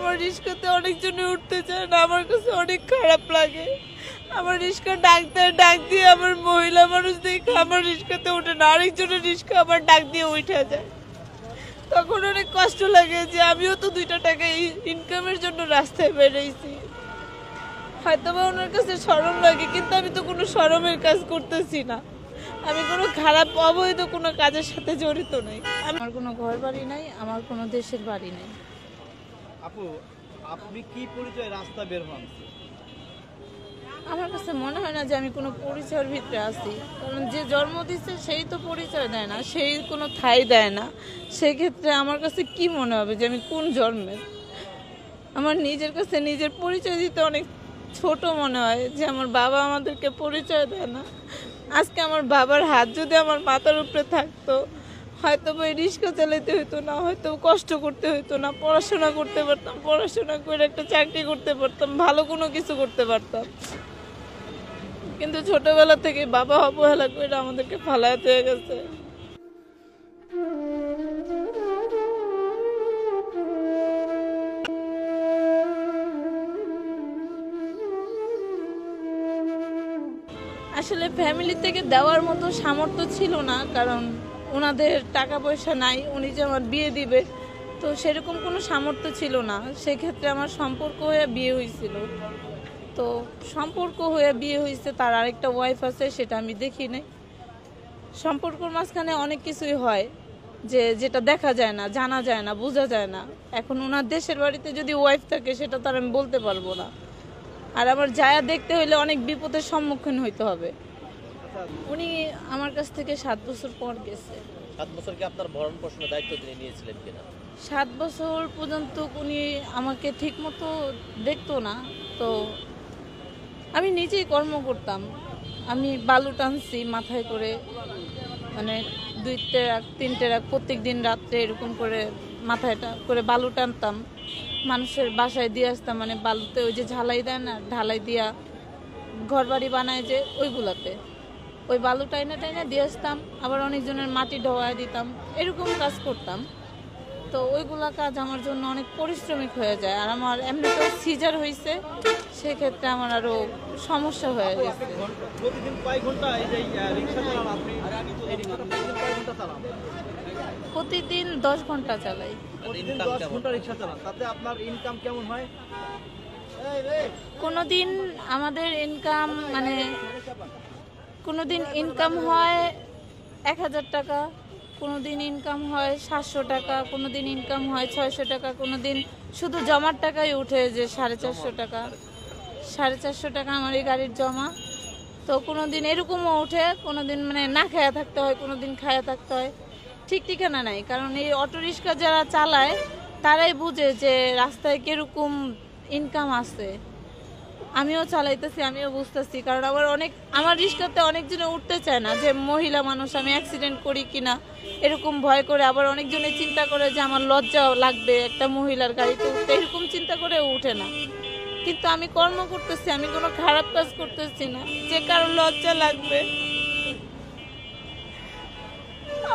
আমার রিস্কাতে অনেকজনে উঠতে চায় না, আমার কাছে অনেক খারাপ লাগে। আমার রিস্কা ডাক দিয়ে আমার মহিলা মানুষ দেখে আমার রিস্কাতে উঠে না, আরেকজনের রিস্কা আমার ডাক দিয়ে উঠে যায়। তখন অনেক কষ্ট লাগে যে আমিও তো 2টা টাকা ইনকামের জন্য রাস্তায় বেরিয়েছি। হয়তো বা ওনার কাছে শরম লাগে, কিন্তু আমি তো কোনো শরমের কাজ করতেছি না। আমি কোনো খারাপ অবৈধ কোনো কাজের সাথে জড়িত নই। আমার কোনো ঘর বাড়ি নাই, আমার কোনো দেশের বাড়ি নাই। আপু, আপনি কি পরিচয় রাস্তা বের হন? আমার কাছে মনে হয় না যে আমি কোনো পরিচয়ের ভিতরে আছি, কারণ যে জন্ম দিচ্ছে সেই তো পরিচয় দেয় না, সেই কোনো ঠাঁই দেয় না। সেক্ষেত্রে আমার কাছে কি মনে হবে যে আমি কোন জন্মের? আমার নিজের কাছে নিজের পরিচয় দিতে অনেক ছোট মনে হয় যে আমার বাবা আমাদেরকে পরিচয় দেয় না। আজকে আমার বাবার হাত যদি আমার মাথার উপরে থাকতো, হয়তো ওই রিস্কা চালাইতে হইতো না, হয়তো কষ্ট করতে হইতো না, পড়াশোনা করতে পারতাম, পড়াশোনা করে একটা চাকরি করতে পারতাম, ভালো কোনো কিছু করতে পারতাম। কিন্তু ছোটবেলা থেকে বাবা অবহেলা করে আমাদেরকে ফালাতে হয়ে গেছে। আসলে ফ্যামিলি থেকে দেওয়ার মতো সামর্থ্য ছিল না, কারণ ওনাদের টাকা পয়সা নাই, উনি যে আমার বিয়ে দিবে তো সেরকম কোনো সামর্থ্য ছিল না। সেক্ষেত্রে আমার সম্পর্ক হয়ে বিয়ে হয়েছিল। তো সম্পর্ক হয়ে বিয়ে হয়েছে, তার আরেকটা ওয়াইফ আছে, সেটা আমি দেখি নাই। সম্পর্কর মাঝখানে অনেক কিছুই হয় যেটা দেখা যায় না, জানা যায় না, বোঝা যায় না। এখন ওনার দেশের বাড়িতে যদি ওয়াইফ থাকে সেটা তার আমি বলতে পারবো না। আর আমার জায়া দেখতে হইলে অনেক বিপদের সম্মুখীন হইতে হবে। উনি আমার কাছ থেকে 7 বছর পর গেছে। 7 বছর কি আপনার ভরণ পোষণের দায়িত্ব তিনি নিয়েছিলেন কিনা? 7 বছর পর্যন্ত উনি আমাকে ঠিক মতো দেখতো না। তো আমি নিজেই কর্ম করতাম। আমি বালু টানছি মাথায় করে, মানে 2 ট্রাক 3 ট্রাক প্রত্যেক দিন রাত্রে এরকম করে মাথায় করে বালু টানতাম, মানুষের বাসায় দিয়ে আসতাম। মানে বালুতে ওই যে ঝালাই দেয় না, ঢালাই দিয়া ঘর বাড়ি বানায় যে, ওইগুলাতে ওই বালু টাইনা দিয়ে আসতাম। আবার অনেকজনের মাটি ঢোয়ায় দিতাম, এরকম কাজ করতাম। তো ওইগুলা কাজ আমার জন্য অনেক পরিশ্রমিক হয়ে যায়। আর আমার এমনিতেও সিজার হয়েছে, সেক্ষেত্রে আমার আরো সমস্যা হয়ে গেছে। প্রতিদিন কয় ঘন্টা এই যে রিকশা চালান আপনি? এই রিকশাটা প্রতিদিন কয় ঘন্টা চালান? প্রতিদিন 10 ঘন্টা চালাই। প্রতিদিন 10 ঘন্টা রিকশা চালান, তাতে আপনার ইনকাম কেমন হয়? কোনোদিন আমাদের ইনকাম মানে কোনোদিন ইনকাম হয় 1000 টাকা, কোনোদিন ইনকাম হয় 700 টাকা, কোনোদিন ইনকাম হয় 600 টাকা, কোনোদিন শুধু জমার টাকাই উঠে যে 450 টাকা। 450 টাকা আমার এই গাড়ির জমা। তো কোনোদিন এরকমও উঠে, কোনোদিন মানে না খায়া থাকতে হয়, কোনোদিন খায়া থাকতে হয়, ঠিক ঠিকানা নাই। কারণ এই অটো রিক্সা যারা চালায় তারাই বুঝে যে রাস্তায় কিরকম ইনকাম আছে। আমিও চালাইতেছি, আমিও বুঝতেছি। কারণ আমার রিক্সাতে অনেকজনে উঠতে চায় না, যে মহিলা মানুষ, আমি অ্যাক্সিডেন্ট করি কিনা এরকম ভয় করে। আবার অনেকজনে চিন্তা করে যে আমার লজ্জা লাগবে একটা মহিলার গাড়িতে উঠতে, এরকম চিন্তা করে উঠে না। কিন্তু আমি কর্ম করতেছি, আমি কোনো খারাপ কাজ করতেছি না যে কারো লজ্জা লাগবে।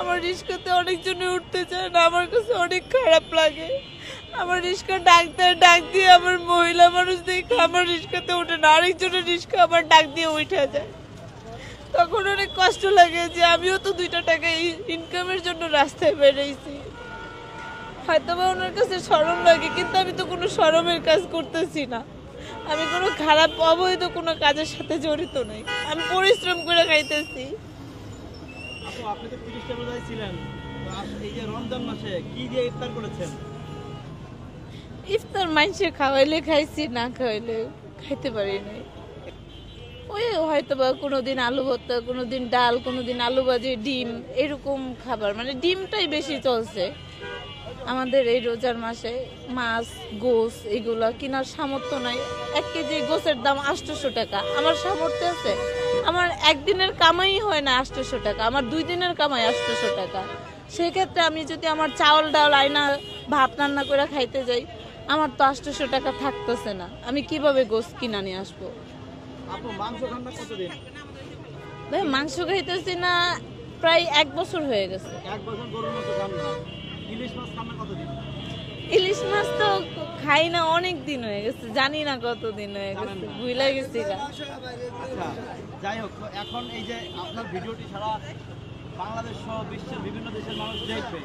আমার রিক্সাতে অনেকজনে উঠতে চায় না, আমার কাছে অনেক খারাপ লাগে। আমার রিক্সা ডাক দিয়ে আমার মহিলা মানুষ দেখে আমার রিক্সাতে উঠে না, আরেকজনের রিক্সা আমার ডাক দিয়ে উঠে যায়। তখন অনেক কষ্ট লাগে যে আমিও তো 2টা টাকা ইনকামের জন্য রাস্তায় বেরিয়েছি। হয়তো বা ওনার কাছে শরম লাগে, কিন্তু আমি তো কোনো শরমের কাজ করতেছি না। আমি কোনো খারাপ অবৈধ কোনো কাজের সাথে জড়িত নই। আমি পরিশ্রম করে খাইতেছি। আপু, আপনি তো 30 টা রোজায় ছিলেন, এই যে রমজান মাসে কি দিয়ে ইফতার করেছেন? ইফতার মানুষে খাওয়াইলে খাইছি, না খাওয়াইলে খাইতে পারি নাই। ওই হয়তো বা কোনোদিন আলু ভর্তা, কোনোদিন ডাল, কোনোদিন আলু ভাজি, ডিম, এরকম খাবার। মানে ডিমটাই বেশি চলছে আমাদের এই রোজার মাসে। মাছ, গোস এগুলা কেনার সামর্থ্য নাই। 1 কেজি গোসের দাম 800 টাকা। আমার সামর্থ্য আছে? আমার একদিনের কামাই হয় না 800 টাকা, আমার 2 দিনের কামাই 800 টাকা। সেক্ষেত্রে আমি যদি আমার চাউল ডাল আয়না ভাত রান্না করে খাইতে যাই, আমার তো 800 টাকা থাকতেছে না। আমি কিভাবে গোস কিনা নিয়ে আসবো? আপু, মাংস খান না কতদিন? ভাই, মাংস খাইতেছি না প্রায় 1 বছর হয়ে গেছে। 1 বছর গরুর মাংস খান না? ইলিশ মাছ খান না কতদিন? ইলিশ মাছ তো খাই খাই না, অনেক দিন হয়ে গেছে, জানি না কত দিন হয়ে জানেন গেছে, না। ভুলে গেছি গা। আচ্ছা, যাই হোক, তো এখন এই যে আপনার ভিডিওটি সারা বাংলাদেশ সহ বিশ্বের বিভিন্ন দেশের মানুষ দেখবে,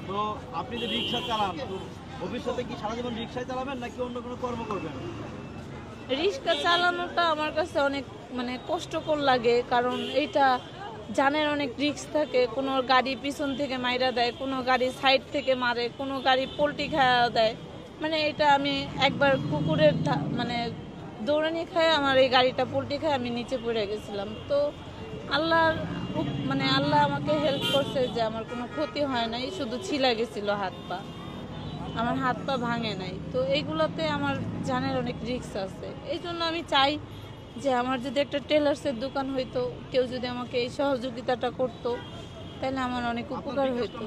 তো আপনি যে রিক্সা চালান, তো ভবিষ্যতে কি সারা জীবন রিক্সায় চালাবেন নাকি অন্য কোনো কর্ম করবেন? রিক্সা চালানোটা আমার কাছে অনেক মানে কষ্টকর লাগে, কারণ এইটা জানের অনেক রিস্ক থাকে। কোনো গাড়ি পিছন থেকে মাইরা দেয়, কোনো গাড়ি সাইড থেকে মারে, কোনো গাড়ি পোল্টি খাওয়া দেয়। মানে এটা আমি একবার কুকুরের মানে দৌড়ানি খায় আমার এই গাড়িটা পোল্টি খায়, আমি নিচে পড়ে গেছিলাম। তো আল্লাহর মানে আল্লাহ আমাকে হেল্প করছে যে আমার কোনো ক্ষতি হয় নাই, শুধু ছিলা গেছিল হাত পা, আমার হাত পা ভাঙে নাই। তো এইগুলোতে আমার জানের অনেক রিস্ক আছে। এই জন্য আমি চাই যে আমার যদি একটা টেলার্সের দোকান হইতো, কেউ যদি আমাকে এই সহযোগিতাটা করতো, তাহলে আমার অনেক উপকার হইতো।